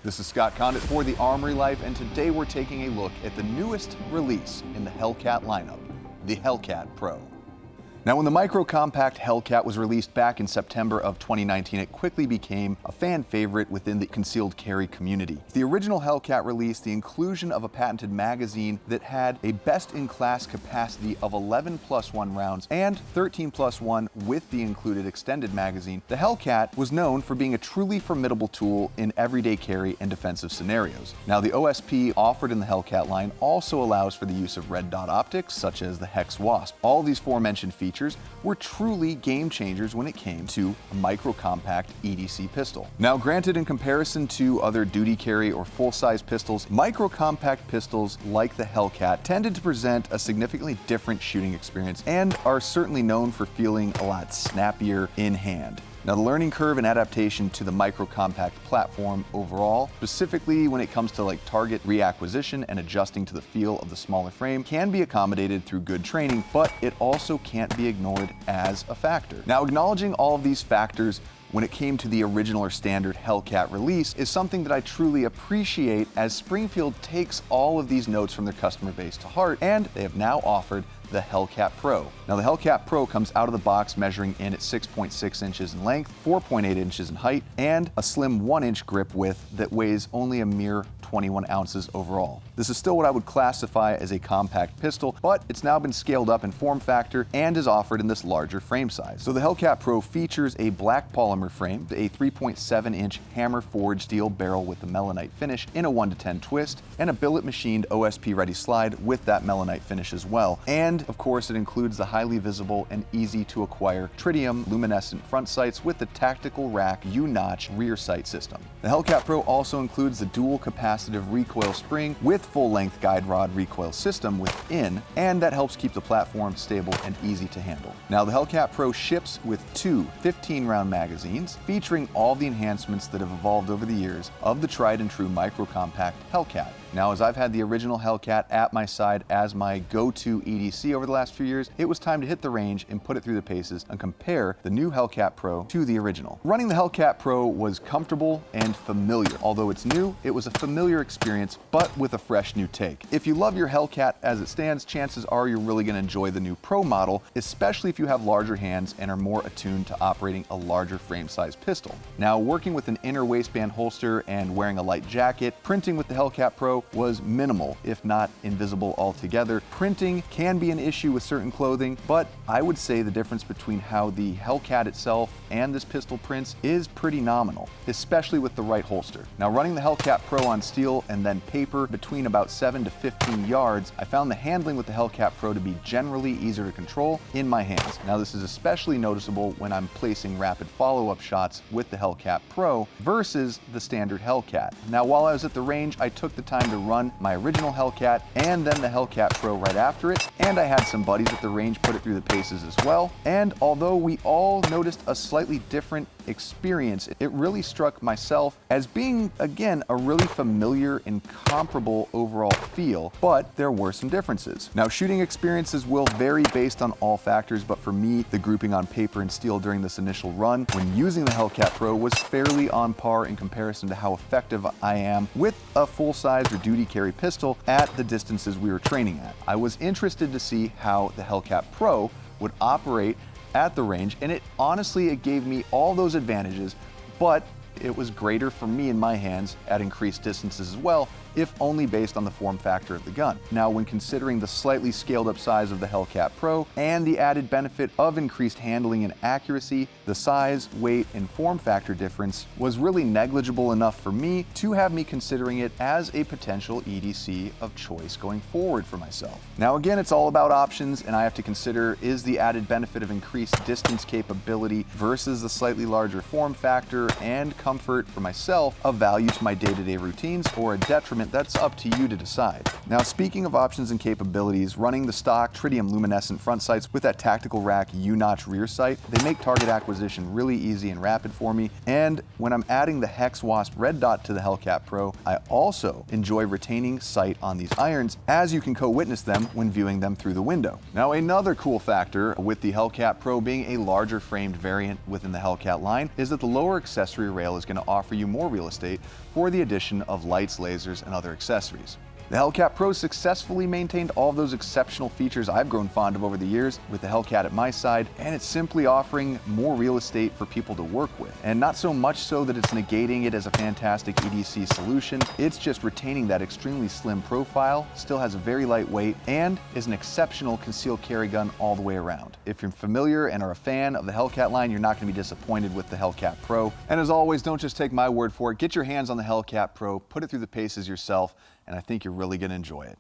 This is Scott Condit for the Armory Life, and today we're taking a look at the newest release in the Hellcat lineup, the Hellcat Pro. Now, when the micro-compact Hellcat was released back in September of 2019, it quickly became a fan favorite within the concealed carry community. The original Hellcat release, the inclusion of a patented magazine that had a best-in-class capacity of 11+1 rounds and 13+1 with the included extended magazine, the Hellcat was known for being a truly formidable tool in everyday carry and defensive scenarios. Now, the OSP offered in the Hellcat line also allows for the use of red dot optics, such as the HEX Wasp. All these aforementioned features were truly game changers when it came to a micro-compact EDC pistol. Now, granted, in comparison to other duty carry or full-size pistols, micro-compact pistols like the Hellcat tended to present a significantly different shooting experience and are certainly known for feeling a lot snappier in hand. Now, the learning curve and adaptation to the micro-compact platform overall, specifically when it comes to target reacquisition and adjusting to the feel of the smaller frame, can be accommodated through good training, but it also can't be ignored as a factor. Now, acknowledging all of these factors when it came to the original or standard Hellcat release is something that I truly appreciate, as Springfield takes all of these notes from their customer base to heart, and they have now offered the Hellcat Pro. Now, the Hellcat Pro comes out of the box measuring in at 6.6 inches in length, 4.8 inches in height, and a slim 1-inch grip width that weighs only a mere 21 ounces overall. This is still what I would classify as a compact pistol, but it's now been scaled up in form factor and is offered in this larger frame size. So the Hellcat Pro features a black polymer frame, a 3.7-inch hammer forged steel barrel with a melanite finish in a 1-to-10 twist, and a billet machined OSP ready slide with that melanite finish as well. And of course, it includes the highly visible and easy to acquire tritium luminescent front sights with the tactical rack U-notch rear sight system. The Hellcat Pro also includes the dual capacitive recoil spring with full-length guide rod recoil system within, and that helps keep the platform stable and easy to handle. Now, the Hellcat Pro ships with two 15-round magazines featuring all the enhancements that have evolved over the years of the tried and true micro-compact Hellcat. Now, as I've had the original Hellcat at my side as my go-to EDC over the last few years, it was time to hit the range and put it through the paces and compare the new Hellcat Pro to the original. Running the Hellcat Pro was comfortable and familiar. Although it's new, it was a familiar experience, but with a fresh new take. If you love your Hellcat as it stands, chances are you're really going to enjoy the new Pro model, especially if you have larger hands and are more attuned to operating a larger frame size pistol. Now, working with an inner waistband holster and wearing a light jacket, printing with the Hellcat Pro was minimal, if not invisible altogether. Printing can be an issue with certain clothing, but I would say the difference between how the Hellcat itself and this pistol prints is pretty nominal, especially with the right holster. Now, running the Hellcat Pro on steel and then paper between about 7 to 15 yards, I found the handling with the Hellcat Pro to be generally easier to control in my hands. Now, this is especially noticeable when I'm placing rapid follow-up shots with the Hellcat Pro versus the standard Hellcat. Now, while I was at the range, I took the time to run my original Hellcat and then the Hellcat Pro right after it, and I had some buddies at the range put it through the paces as well. And although we all noticed a slightly different experience, it really struck myself as being, again, a really familiar and comparable overall feel, but there were some differences. Now, shooting experiences will vary based on all factors, but for me, the grouping on paper and steel during this initial run when using the Hellcat Pro was fairly on par in comparison to how effective I am with a full-size or duty carry pistol at the distances we were training at. I was interested to see how the Hellcat Pro would operate at the range, and it gave me all those advantages, but it was greater for me in my hands at increased distances as well, if only based on the form factor of the gun. Now, when considering the slightly scaled up size of the Hellcat Pro and the added benefit of increased handling and accuracy, the size, weight, and form factor difference was really negligible enough for me to have me considering it as a potential EDC of choice going forward for myself. Now, again, it's all about options, and I have to consider, is the added benefit of increased distance capability versus the slightly larger form factor and comfort for myself of value to my day-to-day routines, or a detriment? That's up to you to decide. Now, speaking of options and capabilities, running the stock tritium luminescent front sights with that tactical rack U-notch rear sight, they make target acquisition really easy and rapid for me. And when I'm adding the HEX Wasp red dot to the Hellcat Pro, I also enjoy retaining sight on these irons, as you can co-witness them when viewing them through the window. Now, another cool factor with the Hellcat Pro being a larger framed variant within the Hellcat line is that the lower accessory rail detail is going to offer you more real estate for the addition of lights, lasers, and other accessories. The Hellcat Pro successfully maintained all of those exceptional features I've grown fond of over the years with the Hellcat at my side, and it's simply offering more real estate for people to work with. And not so much so that it's negating it as a fantastic EDC solution, it's just retaining that extremely slim profile, still has a very light weight, and is an exceptional concealed carry gun all the way around. If you're familiar and are a fan of the Hellcat line, you're not going to be disappointed with the Hellcat Pro. And as always, don't just take my word for it, get your hands on the Hellcat Pro, put it through the paces yourself, and I think you're really going to enjoy it.